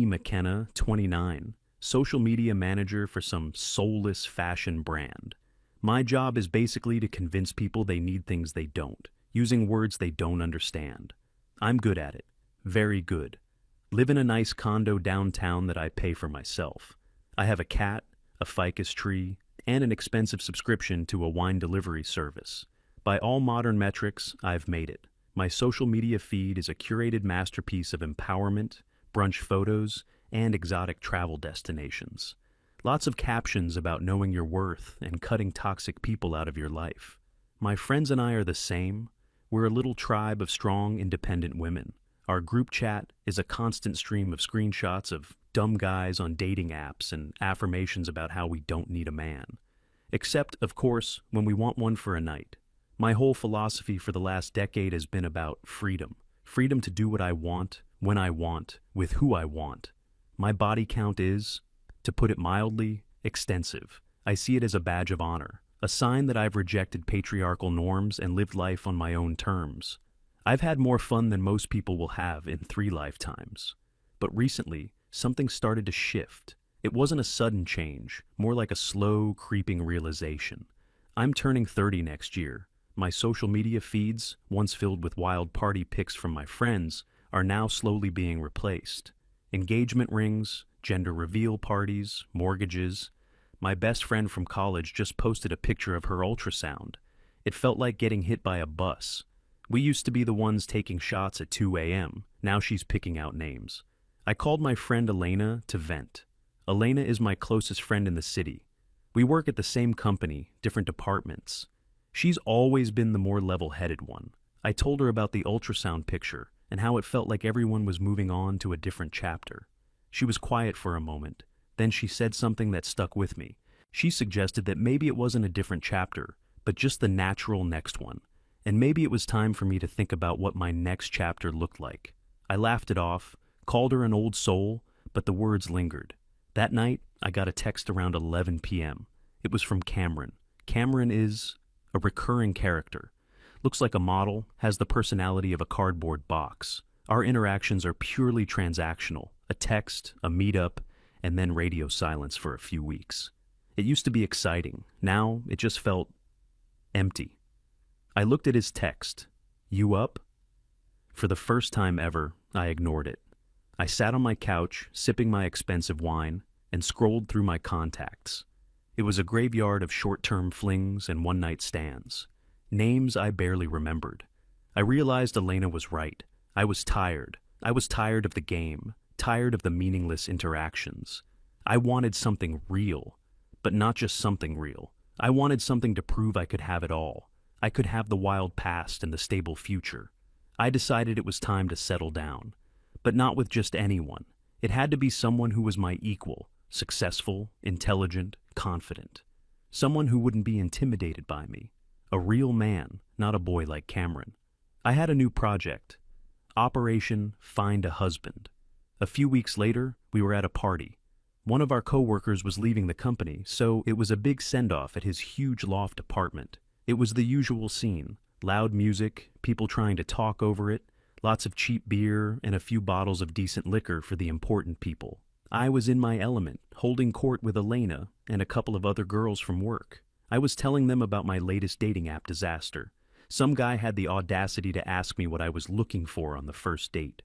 McKenna, 29, social media manager for some soulless fashion brand. My job is basically to convince people they need things they don't, using words they don't understand. I'm good at it. Very good. Live in a nice condo downtown that I pay for myself. I have a cat, a ficus tree, and an expensive subscription to a wine delivery service. By all modern metrics, I've made it. My social media feed is a curated masterpiece of empowerment, brunch photos, and exotic travel destinations. Lots of captions about knowing your worth and cutting toxic people out of your life. My friends and I are the same. We're a little tribe of strong, independent women. Our group chat is a constant stream of screenshots of dumb guys on dating apps and affirmations about how we don't need a man. Except, of course, when we want one for a night. My whole philosophy for the last decade has been about freedom. Freedom to do what I want, when I want, with who I want. My body count is, to put it mildly, extensive. I see it as a badge of honor, a sign that I've rejected patriarchal norms and lived life on my own terms. I've had more fun than most people will have in 3 lifetimes. But recently, something started to shift. It wasn't a sudden change, more like a slow, creeping realization. I'm turning 30 next year. My social media feeds, once filled with wild party pics from my friends, are now slowly being replaced. Engagement rings, gender reveal parties, mortgages. My best friend from college just posted a picture of her ultrasound. It felt like getting hit by a bus. We used to be the ones taking shots at 2 a.m. Now she's picking out names. I called my friend Elena to vent. Elena is my closest friend in the city. We work at the same company, different departments. She's always been the more level-headed one. I told her about the ultrasound picture and how it felt like everyone was moving on to a different chapter. She was quiet for a moment. Then she said something that stuck with me. She suggested that maybe it wasn't a different chapter, but just the natural next one. And maybe it was time for me to think about what my next chapter looked like. I laughed it off, called her an old soul, but the words lingered. That night, I got a text around 11 p.m. It was from Cameron. Cameron is a recurring character. Looks like a model, has the personality of a cardboard box. Our interactions are purely transactional. A text, a meetup, and then radio silence for a few weeks. It used to be exciting. Now, it just felt empty. I looked at his text. You up? For the first time ever, I ignored it. I sat on my couch, sipping my expensive wine, and scrolled through my contacts. It was a graveyard of short-term flings and one-night stands. Names I barely remembered. I realized Elena was right. I was tired. I was tired of the game, tired of the meaningless interactions. I wanted something real, but not just something real. I wanted something to prove I could have it all. I could have the wild past and the stable future. I decided it was time to settle down, but not with just anyone. It had to be someone who was my equal, successful, intelligent, confident. Someone who wouldn't be intimidated by me. A real man, not a boy like Cameron. I had a new project. Operation Find a Husband. A few weeks later, we were at a party. One of our coworkers was leaving the company, so it was a big send-off at his huge loft apartment. It was the usual scene. Loud music, people trying to talk over it, lots of cheap beer, and a few bottles of decent liquor for the important people. I was in my element, holding court with Elena and a couple of other girls from work. I was telling them about my latest dating app disaster. Some guy had the audacity to ask me what I was looking for on the first date.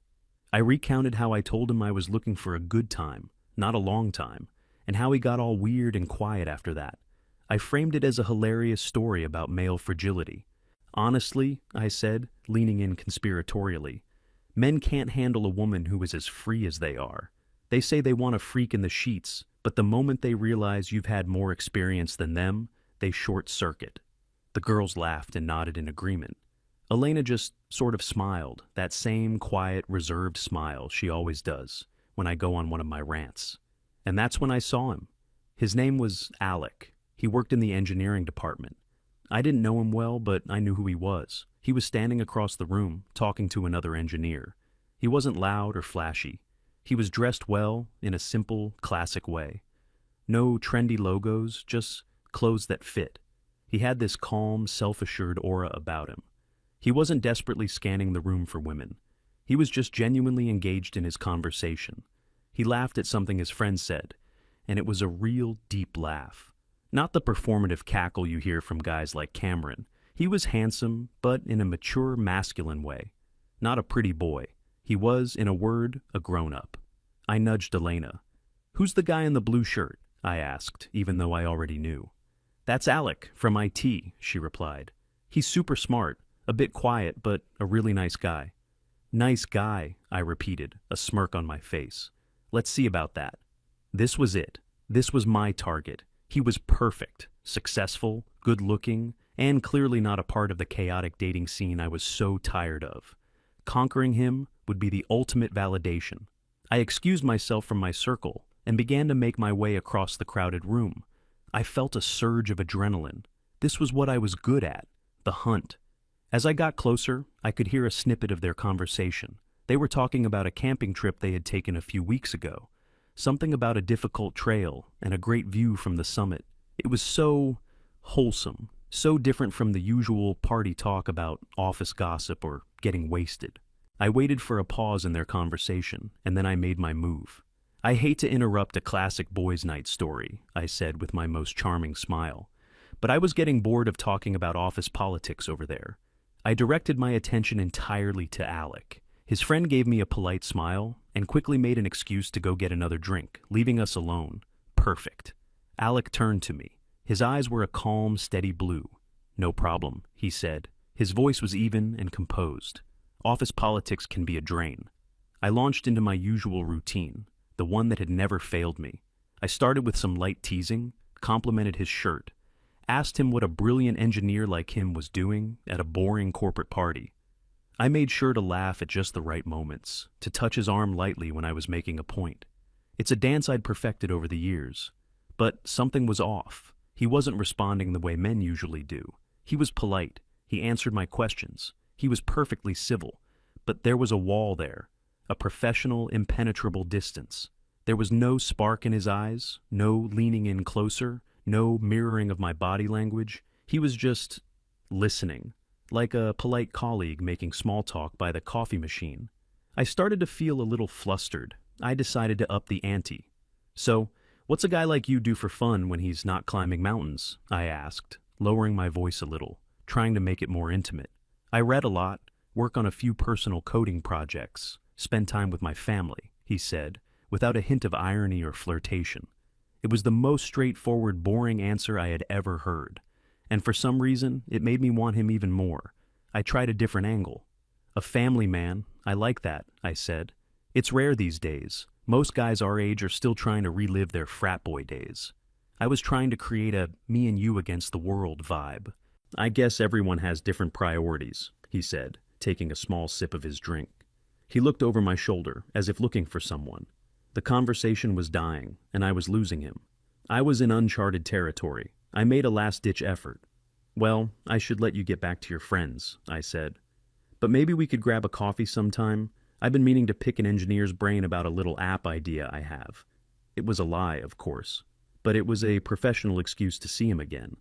I recounted how I told him I was looking for a good time, not a long time, and how he got all weird and quiet after that. I framed it as a hilarious story about male fragility. Honestly, I said, leaning in conspiratorially, men can't handle a woman who is as free as they are. They say they want a freak in the sheets, but the moment they realize you've had more experience than them, they short-circuit. The girls laughed and nodded in agreement. Elena just sort of smiled, that same quiet, reserved smile she always does when I go on one of my rants. And that's when I saw him. His name was Alec. He worked in the engineering department. I didn't know him well, but I knew who he was. He was standing across the room, talking to another engineer. He wasn't loud or flashy. He was dressed well, in a simple, classic way. No trendy logos, just clothes that fit. He had this calm, self-assured aura about him. He wasn't desperately scanning the room for women. He was just genuinely engaged in his conversation. He laughed at something his friend said, and it was a real deep laugh. Not the performative cackle you hear from guys like Cameron. He was handsome, but in a mature, masculine way. Not a pretty boy. He was, in a word, a grown-up. I nudged Elena. "Who's the guy in the blue shirt?" I asked, even though I already knew. "That's Alec, from IT, she replied. "He's super smart, a bit quiet, but a really nice guy." "Nice guy," I repeated, a smirk on my face. "Let's see about that." This was it. This was my target. He was perfect, successful, good-looking, and clearly not a part of the chaotic dating scene I was so tired of. Conquering him would be the ultimate validation. I excused myself from my circle and began to make my way across the crowded room. I felt a surge of adrenaline. This was what I was good at, the hunt. As I got closer, I could hear a snippet of their conversation. They were talking about a camping trip they had taken a few weeks ago. Something about a difficult trail and a great view from the summit. It was so wholesome, so different from the usual party talk about office gossip or getting wasted. I waited for a pause in their conversation, and then I made my move. "I hate to interrupt a classic boys' night story," I said with my most charming smile, "but I was getting bored of talking about office politics over there." I directed my attention entirely to Alec. His friend gave me a polite smile and quickly made an excuse to go get another drink, leaving us alone. Perfect. Alec turned to me. His eyes were a calm, steady blue. "No problem," he said. His voice was even and composed. "Office politics can be a drain." I launched into my usual routine, the one that had never failed me. I started with some light teasing, complimented his shirt, asked him what a brilliant engineer like him was doing at a boring corporate party. I made sure to laugh at just the right moments, to touch his arm lightly when I was making a point. It's a dance I'd perfected over the years. But something was off. He wasn't responding the way men usually do. He was polite. He answered my questions. He was perfectly civil. But there was a wall there, a professional, impenetrable distance. There was no spark in his eyes, no leaning in closer, no mirroring of my body language. He was just listening, like a polite colleague making small talk by the coffee machine. I started to feel a little flustered. I decided to up the ante. "So, what's a guy like you do for fun when he's not climbing mountains?" I asked, lowering my voice a little, trying to make it more intimate. "I read a lot, work on a few personal coding projects, spend time with my family," he said, without a hint of irony or flirtation. It was the most straightforward, boring answer I had ever heard. And for some reason, it made me want him even more. I tried a different angle. "A family man, I like that," I said. "It's rare these days. Most guys our age are still trying to relive their frat boy days." I was trying to create a me and you against the world vibe. "I guess everyone has different priorities," he said, taking a small sip of his drink. He looked over my shoulder, as if looking for someone. The conversation was dying, and I was losing him. I was in uncharted territory. I made a last-ditch effort. "Well, I should let you get back to your friends," I said. "But maybe we could grab a coffee sometime. I've been meaning to pick an engineer's brain about a little app idea I have." It was a lie, of course, but it was a professional excuse to see him again.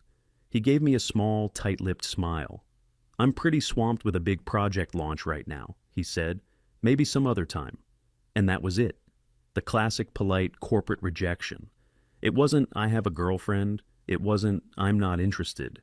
He gave me a small, tight-lipped smile. "I'm pretty swamped with a big project launch right now," he said. "Maybe some other time." And that was it. The classic polite corporate rejection. It wasn't "I have a girlfriend." It wasn't "I'm not interested."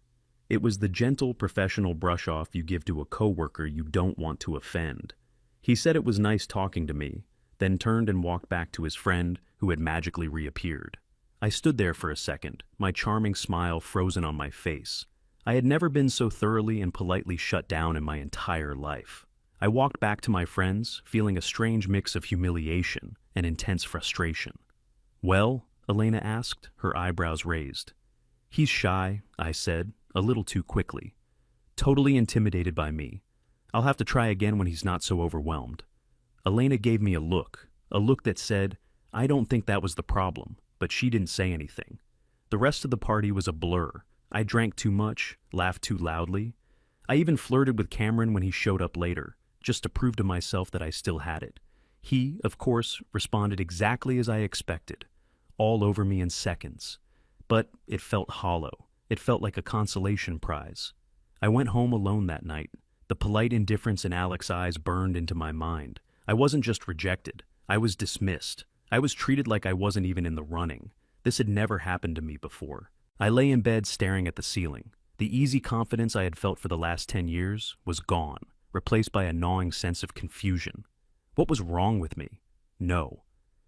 It was the gentle professional brush-off you give to a coworker you don't want to offend. He said it was nice talking to me, then turned and walked back to his friend, who had magically reappeared. I stood there for a second, my charming smile frozen on my face. I had never been so thoroughly and politely shut down in my entire life. I walked back to my friends, feeling a strange mix of humiliation and intense frustration. "Well?" Elena asked, her eyebrows raised. "He's shy," I said, a little too quickly. "Totally intimidated by me. I'll have to try again when he's not so overwhelmed." Elena gave me a look that said, "I don't think that was the problem," but she didn't say anything. The rest of the party was a blur. I drank too much, laughed too loudly. I even flirted with Cameron when he showed up later, just to prove to myself that I still had it. He, of course, responded exactly as I expected, all over me in seconds. But it felt hollow. It felt like a consolation prize. I went home alone that night. The polite indifference in Alec's eyes burned into my mind. I wasn't just rejected. I was dismissed. I was treated like I wasn't even in the running. This had never happened to me before. I lay in bed staring at the ceiling. The easy confidence I had felt for the last 10 years was gone, replaced by a gnawing sense of confusion. What was wrong with me? No.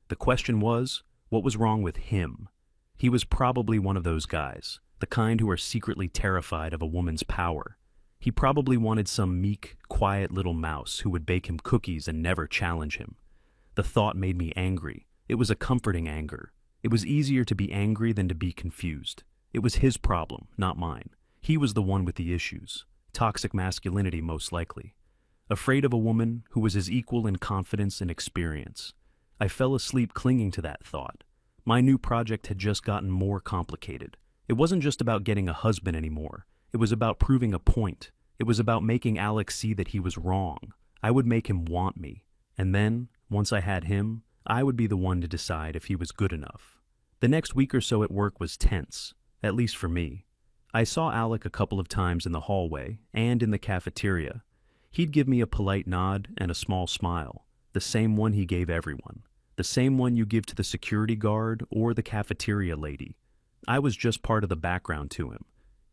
The question was, what was wrong with him? He was probably one of those guys, the kind who are secretly terrified of a woman's power. He probably wanted some meek, quiet little mouse who would bake him cookies and never challenge him. The thought made me angry. It was a comforting anger. It was easier to be angry than to be confused. It was his problem, not mine. He was the one with the issues. Toxic masculinity, most likely. Afraid of a woman who was his equal in confidence and experience. I fell asleep clinging to that thought. My new project had just gotten more complicated. It wasn't just about getting a husband anymore. It was about proving a point. It was about making Alex see that he was wrong. I would make him want me. And then, once I had him, I would be the one to decide if he was good enough. The next week or so at work was tense, at least for me. I saw Alec a couple of times in the hallway and in the cafeteria. He'd give me a polite nod and a small smile, the same one he gave everyone, the same one you give to the security guard or the cafeteria lady. I was just part of the background to him.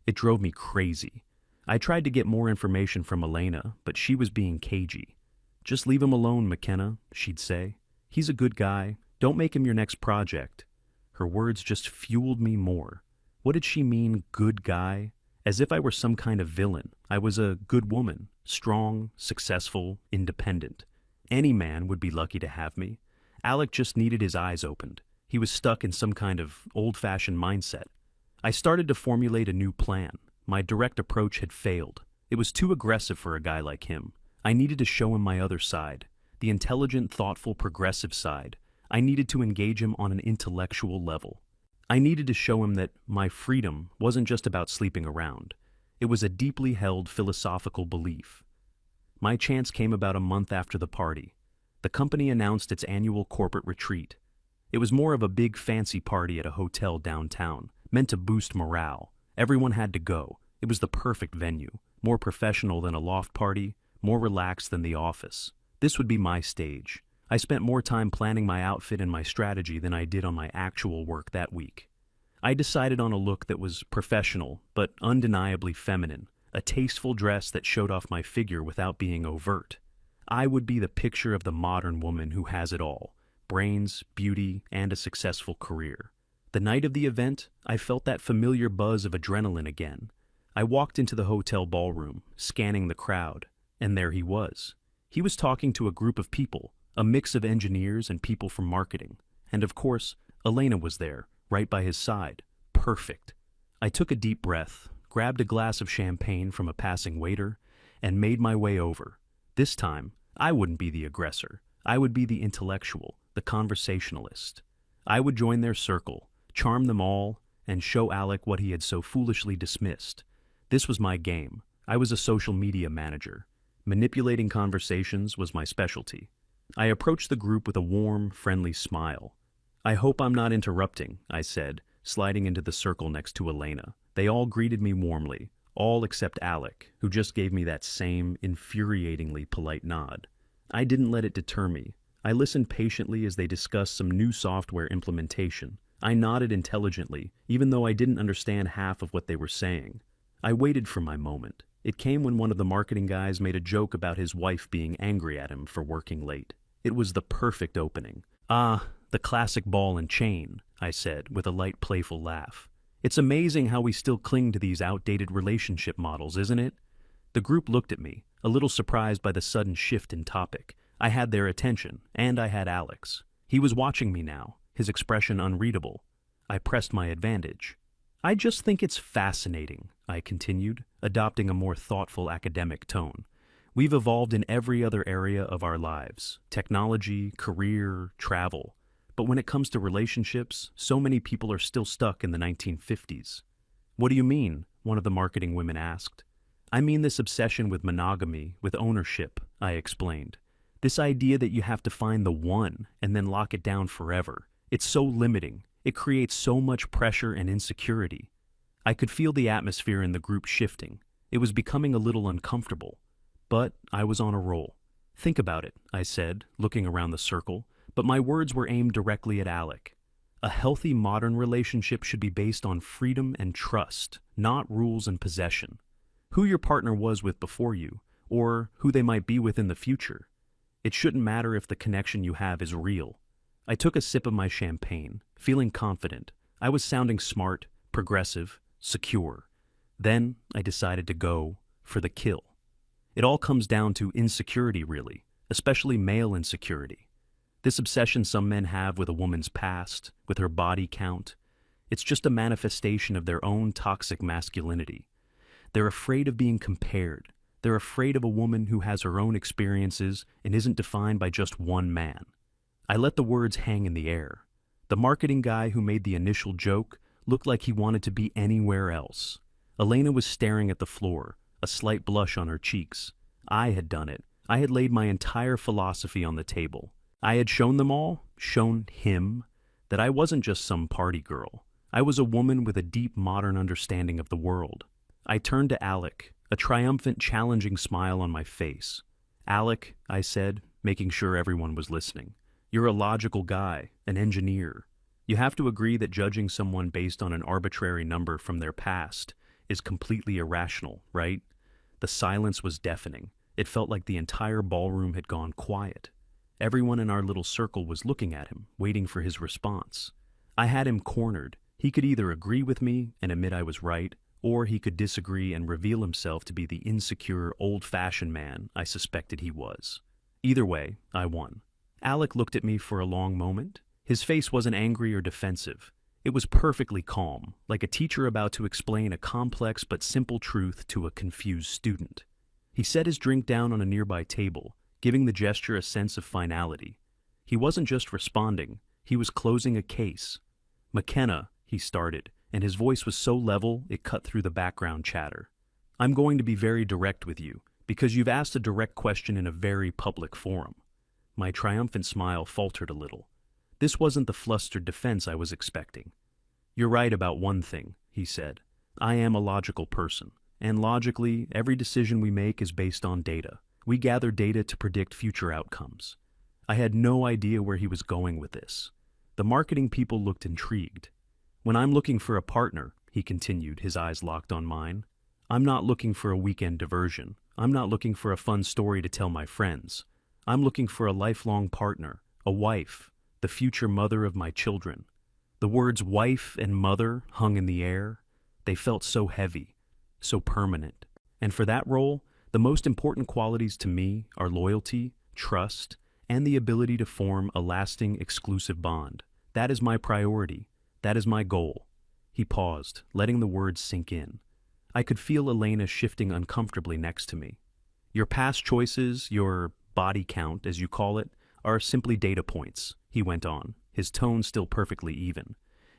It drove me crazy. I tried to get more information from Elena, but she was being cagey. "Just leave him alone, McKenna," she'd say. "He's a good guy. Don't make him your next project." Her words just fueled me more. What did she mean, good guy? As if I were some kind of villain. I was a good woman, strong, successful, independent. Any man would be lucky to have me. Alec just needed his eyes opened. He was stuck in some kind of old-fashioned mindset. I started to formulate a new plan. My direct approach had failed. It was too aggressive for a guy like him. I needed to show him my other side, the intelligent, thoughtful, progressive side. I needed to engage him on an intellectual level. I needed to show him that my freedom wasn't just about sleeping around. It was a deeply held philosophical belief. My chance came about a month after the party. The company announced its annual corporate retreat. It was more of a big fancy party at a hotel downtown, meant to boost morale. Everyone had to go. It was the perfect venue, more professional than a loft party, more relaxed than the office. This would be my stage. I spent more time planning my outfit and my strategy than I did on my actual work that week. I decided on a look that was professional, but undeniably feminine, a tasteful dress that showed off my figure without being overt. I would be the picture of the modern woman who has it all: brains, beauty, and a successful career. The night of the event, I felt that familiar buzz of adrenaline again. I walked into the hotel ballroom, scanning the crowd, and there he was. He was talking to a group of people, a mix of engineers and people from marketing. And of course, Elena was there, right by his side. Perfect. I took a deep breath, grabbed a glass of champagne from a passing waiter, and made my way over. This time, I wouldn't be the aggressor. I would be the intellectual, the conversationalist. I would join their circle, charm them all, and show Alec what he had so foolishly dismissed. This was my game. I was a social media manager. Manipulating conversations was my specialty. I approached the group with a warm, friendly smile. "I hope I'm not interrupting," I said, sliding into the circle next to Elena. They all greeted me warmly, all except Alec, who just gave me that same infuriatingly polite nod. I didn't let it deter me. I listened patiently as they discussed some new software implementation. I nodded intelligently, even though I didn't understand half of what they were saying. I waited for my moment. It came when one of the marketing guys made a joke about his wife being angry at him for working late. It was the perfect opening. "Ah, the classic ball and chain," I said, with a light, playful laugh. "It's amazing how we still cling to these outdated relationship models, isn't it?" The group looked at me, a little surprised by the sudden shift in topic. I had their attention, and I had Alex. He was watching me now, his expression unreadable. I pressed my advantage. "I just think it's fascinating," I continued, adopting a more thoughtful academic tone. "We've evolved in every other area of our lives: technology, career, travel. But when it comes to relationships, so many people are still stuck in the 1950s. "What do you mean?" one of the marketing women asked. "I mean this obsession with monogamy, with ownership," I explained. "This idea that you have to find the one and then lock it down forever. It's so limiting. It creates so much pressure and insecurity." I could feel the atmosphere in the group shifting. It was becoming a little uncomfortable. But I was on a roll. "Think about it," I said, looking around the circle. But my words were aimed directly at Alec. A healthy modern relationship should be based on freedom and trust, not rules and possession. Who your partner was with before you, or who they might be with in the future. It shouldn't matter if the connection you have is real. I took a sip of my champagne, feeling confident. I was sounding smart, progressive, secure. Then I decided to go for the kill. It all comes down to insecurity, really, especially male insecurity. This obsession some men have with a woman's past, with her body count, it's just a manifestation of their own toxic masculinity. They're afraid of being compared. They're afraid of a woman who has her own experiences and isn't defined by just one man. I let the words hang in the air. The marketing guy who made the initial joke looked like he wanted to be anywhere else. Elena was staring at the floor, a slight blush on her cheeks. I had done it. I had laid my entire philosophy on the table. I had shown them all, shown him, that I wasn't just some party girl. I was a woman with a deep modern understanding of the world. I turned to Alec, a triumphant, challenging smile on my face. "Alec," I said, making sure everyone was listening, "you're a logical guy, an engineer. You have to agree that judging someone based on an arbitrary number from their past is completely irrational, right?" The silence was deafening. It felt like the entire ballroom had gone quiet. Everyone in our little circle was looking at him, waiting for his response. I had him cornered. He could either agree with me and admit I was right, or he could disagree and reveal himself to be the insecure, old-fashioned man I suspected he was. Either way, I won. Alec looked at me for a long moment. His face wasn't angry or defensive. It was perfectly calm, like a teacher about to explain a complex but simple truth to a confused student. He set his drink down on a nearby table, giving the gesture a sense of finality. He wasn't just responding, he was closing a case. "McKenna," he started, and his voice was so level it cut through the background chatter. "I'm going to be very direct with you, because you've asked a direct question in a very public forum." My triumphant smile faltered a little. This wasn't the flustered defense I was expecting. "You're right about one thing," he said. "I am a logical person, and logically, every decision we make is based on data. We gather data to predict future outcomes." I had no idea where he was going with this. The marketing people looked intrigued. "When I'm looking for a partner," he continued, his eyes locked on mine, "I'm not looking for a weekend diversion. I'm not looking for a fun story to tell my friends. I'm looking for a lifelong partner, a wife, the future mother of my children." The words wife and mother hung in the air. They felt so heavy, so permanent. And for that role, the most important qualities to me are loyalty, trust, and the ability to form a lasting, exclusive bond. That is my priority. That is my goal. He paused, letting the words sink in. I could feel Elena shifting uncomfortably next to me. "Your past choices, your body count, as you call it, are simply data points," he went on, his tone still perfectly even.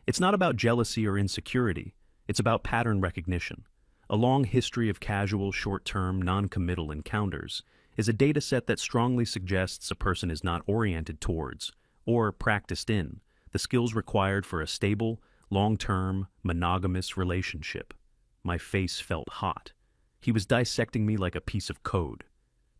"It's not about jealousy or insecurity. It's about pattern recognition. A long history of casual, short-term, non-committal encounters is a data set that strongly suggests a person is not oriented towards, or practiced in, the skills required for a stable, long-term, monogamous relationship." My face felt hot. He was dissecting me like a piece of code.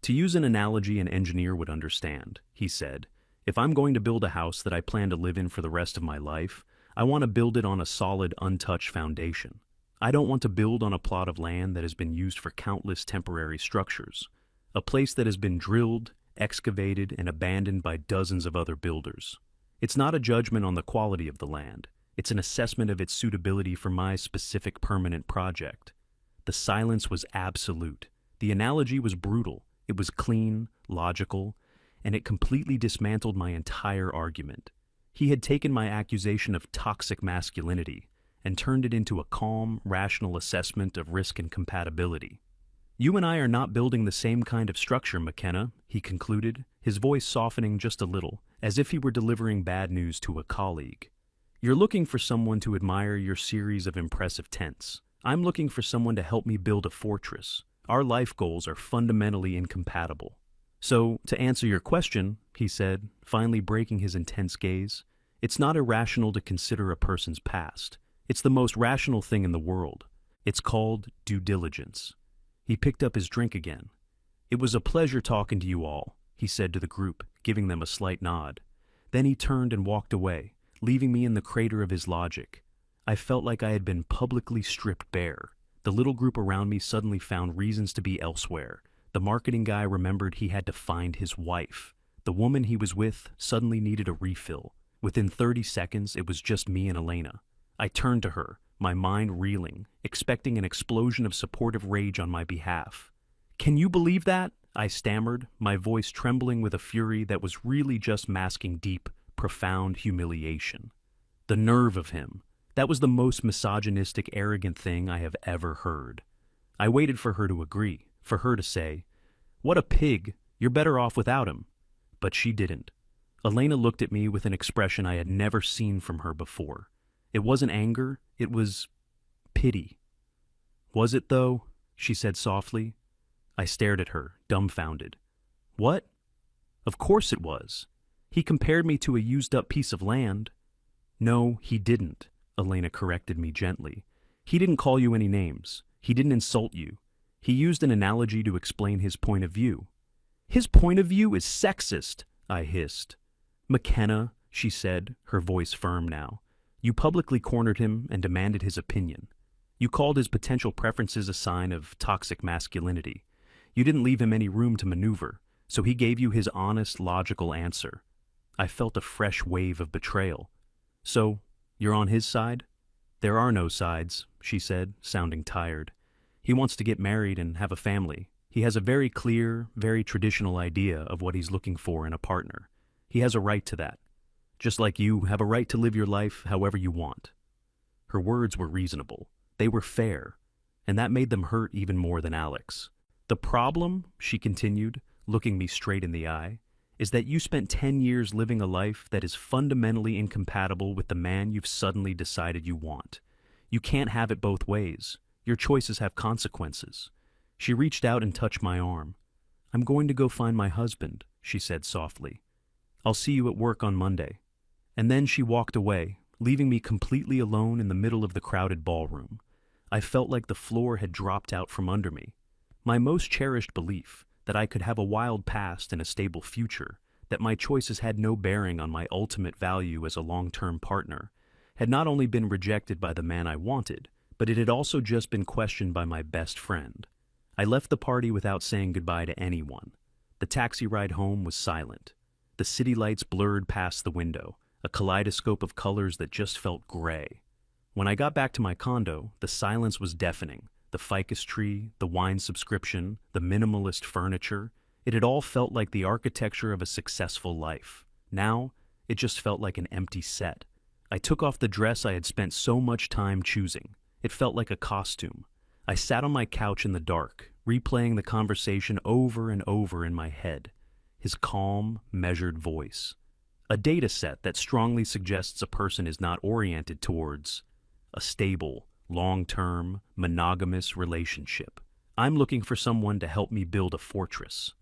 "To use an analogy an engineer would understand," he said, "if I'm going to build a house that I plan to live in for the rest of my life, I want to build it on a solid, untouched foundation. I don't want to build on a plot of land that has been used for countless temporary structures, a place that has been drilled, excavated, and abandoned by dozens of other builders. It's not a judgment on the quality of the land. It's an assessment of its suitability for my specific permanent project." The silence was absolute. The analogy was brutal. It was clean, logical, and it completely dismantled my entire argument. He had taken my accusation of toxic masculinity and turned it into a calm, rational assessment of risk and compatibility. "You and I are not building the same kind of structure, McKenna," he concluded, his voice softening just a little, as if he were delivering bad news to a colleague. "You're looking for someone to admire your series of impressive tents. I'm looking for someone to help me build a fortress. Our life goals are fundamentally incompatible. So, to answer your question," he said, finally breaking his intense gaze, "it's not irrational to consider a person's past. It's the most rational thing in the world. It's called due diligence." He picked up his drink again. "It was a pleasure talking to you all," he said to the group, giving them a slight nod. Then he turned and walked away, leaving me in the crater of his logic. I felt like I had been publicly stripped bare. The little group around me suddenly found reasons to be elsewhere. The marketing guy remembered he had to find his wife. The woman he was with suddenly needed a refill. Within 30 seconds, it was just me and Elena. I turned to her, my mind reeling, expecting an explosion of supportive rage on my behalf. "Can you believe that?" I stammered, my voice trembling with a fury that was really just masking deep, profound humiliation. The nerve of him. That was the most misogynistic, arrogant thing I have ever heard. I waited for her to agree, for her to say, "What a pig, you're better off without him." But she didn't. Elena looked at me with an expression I had never seen from her before. It wasn't anger, it was pity. "Was it, though?" she said softly. I stared at her, dumbfounded. "What? Of course it was. He compared me to a used-up piece of land." "No, he didn't," Elena corrected me gently. "He didn't call you any names. He didn't insult you. He used an analogy to explain his point of view." "His point of view is sexist," I hissed. "McKenna," she said, her voice firm now, "you publicly cornered him and demanded his opinion. You called his potential preferences a sign of toxic masculinity. You didn't leave him any room to maneuver, so he gave you his honest, logical answer." I felt a fresh wave of betrayal. "So, you're on his side?" "There are no sides," she said, sounding tired. "He wants to get married and have a family. He has a very clear, very traditional idea of what he's looking for in a partner. He has a right to that. Just like you have a right to live your life however you want." Her words were reasonable. They were fair, and that made them hurt even more than Alex. "The problem," she continued, looking me straight in the eye, "is that you spent 10 years living a life that is fundamentally incompatible with the man you've suddenly decided you want. You can't have it both ways. Your choices have consequences." She reached out and touched my arm. "I'm going to go find my husband," she said softly. "I'll see you at work on Monday." And then she walked away, leaving me completely alone in the middle of the crowded ballroom. I felt like the floor had dropped out from under me. My most cherished belief, that I could have a wild past and a stable future, that my choices had no bearing on my ultimate value as a long-term partner, had not only been rejected by the man I wanted, but it had also just been questioned by my best friend. I left the party without saying goodbye to anyone. The taxi ride home was silent. The city lights blurred past the window, a kaleidoscope of colors that just felt gray. When I got back to my condo, the silence was deafening. The ficus tree, the wine subscription, the minimalist furniture, it had all felt like the architecture of a successful life. Now, it just felt like an empty set. I took off the dress I had spent so much time choosing. It felt like a costume. I sat on my couch in the dark, replaying the conversation over and over in my head. His calm, measured voice. A data set that strongly suggests a person is not oriented towards a stable, long-term, monogamous relationship. I'm looking for someone to help me build a fortress.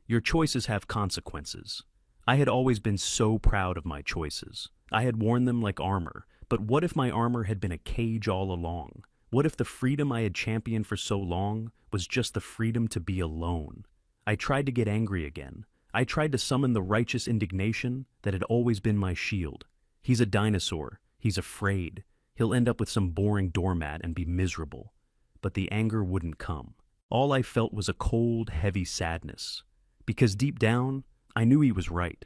Your choices have consequences. I had always been so proud of my choices. I had worn them like armor, but what if my armor had been a cage all along? What if the freedom I had championed for so long was just the freedom to be alone? I tried to get angry again. I tried to summon the righteous indignation that had always been my shield. He's a dinosaur. He's afraid. He'll end up with some boring doormat and be miserable. But the anger wouldn't come. All I felt was a cold, heavy sadness. Because deep down, I knew he was right.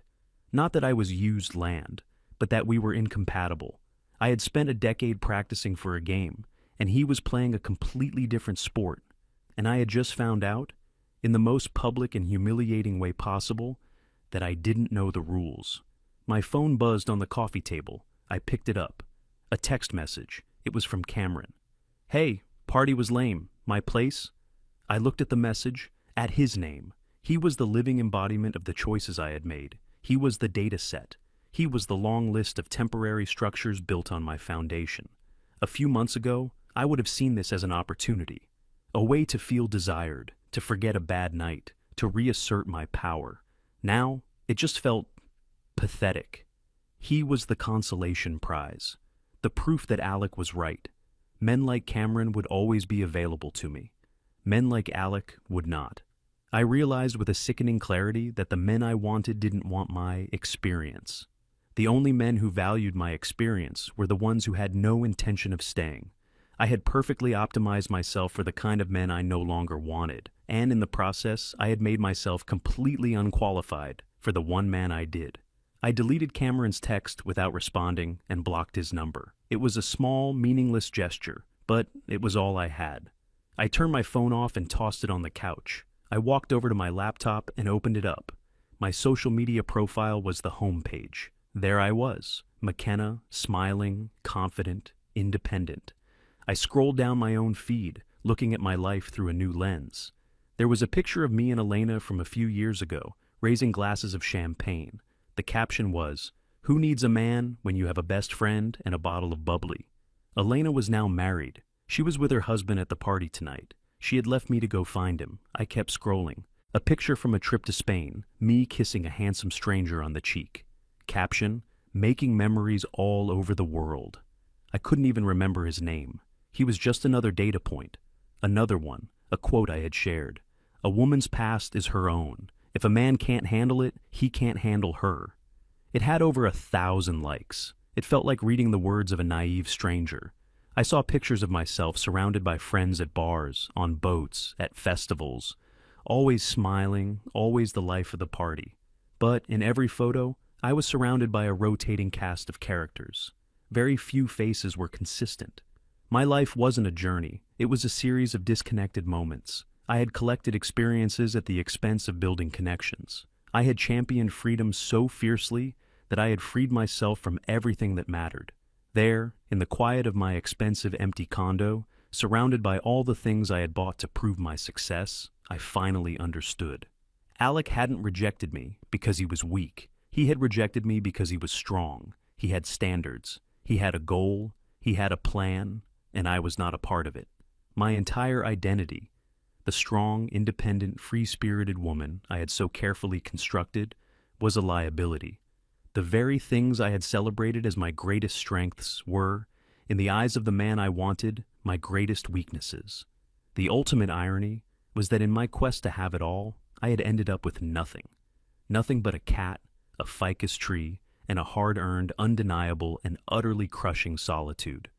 Not that I was used land, but that we were incompatible. I had spent a decade practicing for a game, and he was playing a completely different sport. And I had just found out, in the most public and humiliating way possible, that I didn't know the rules. My phone buzzed on the coffee table. I picked it up. A text message. It was from Cameron. "Hey, party was lame. My place?" I looked at the message, at his name. He was the living embodiment of the choices I had made. He was the data set. He was the long list of temporary structures built on my foundation. A few months ago, I would have seen this as an opportunity. A way to feel desired, to forget a bad night, to reassert my power. Now, it just felt pathetic. He was the consolation prize. The proof that Alec was right. Men like Cameron would always be available to me. Men like Alec would not. I realized with a sickening clarity that the men I wanted didn't want my experience. The only men who valued my experience were the ones who had no intention of staying. I had perfectly optimized myself for the kind of men I no longer wanted, and in the process, I had made myself completely unqualified for the one man I did. I deleted Cameron's text without responding and blocked his number. It was a small, meaningless gesture, but it was all I had. I turned my phone off and tossed it on the couch. I walked over to my laptop and opened it up. My social media profile was the home page. There I was, McKenna, smiling, confident, independent. I scrolled down my own feed, looking at my life through a new lens. There was a picture of me and Elena from a few years ago, raising glasses of champagne. The caption was, "Who needs a man when you have a best friend and a bottle of bubbly?" Elena was now married. She was with her husband at the party tonight. She had left me to go find him. I kept scrolling. A picture from a trip to Spain, me kissing a handsome stranger on the cheek. Caption, "Making memories all over the world." I couldn't even remember his name. He was just another data point. Another one, a quote I had shared. "A woman's past is her own. If a man can't handle it, he can't handle her." It had over 1,000 likes. It felt like reading the words of a naive stranger. I saw pictures of myself surrounded by friends at bars, on boats, at festivals, always smiling, always the life of the party. But in every photo, I was surrounded by a rotating cast of characters. Very few faces were consistent. My life wasn't a journey. It was a series of disconnected moments. I had collected experiences at the expense of building connections. I had championed freedom so fiercely that I had freed myself from everything that mattered. There, in the quiet of my expensive empty condo, surrounded by all the things I had bought to prove my success, I finally understood. Alec hadn't rejected me because he was weak. He had rejected me because he was strong. He had standards. He had a goal. He had a plan, and I was not a part of it. My entire identity, the strong, independent, free-spirited woman I had so carefully constructed, was a liability. The very things I had celebrated as my greatest strengths were, in the eyes of the man I wanted, my greatest weaknesses. The ultimate irony was that in my quest to have it all, I had ended up with nothing. Nothing but a cat, a ficus tree, and a hard-earned, undeniable, and utterly crushing solitude.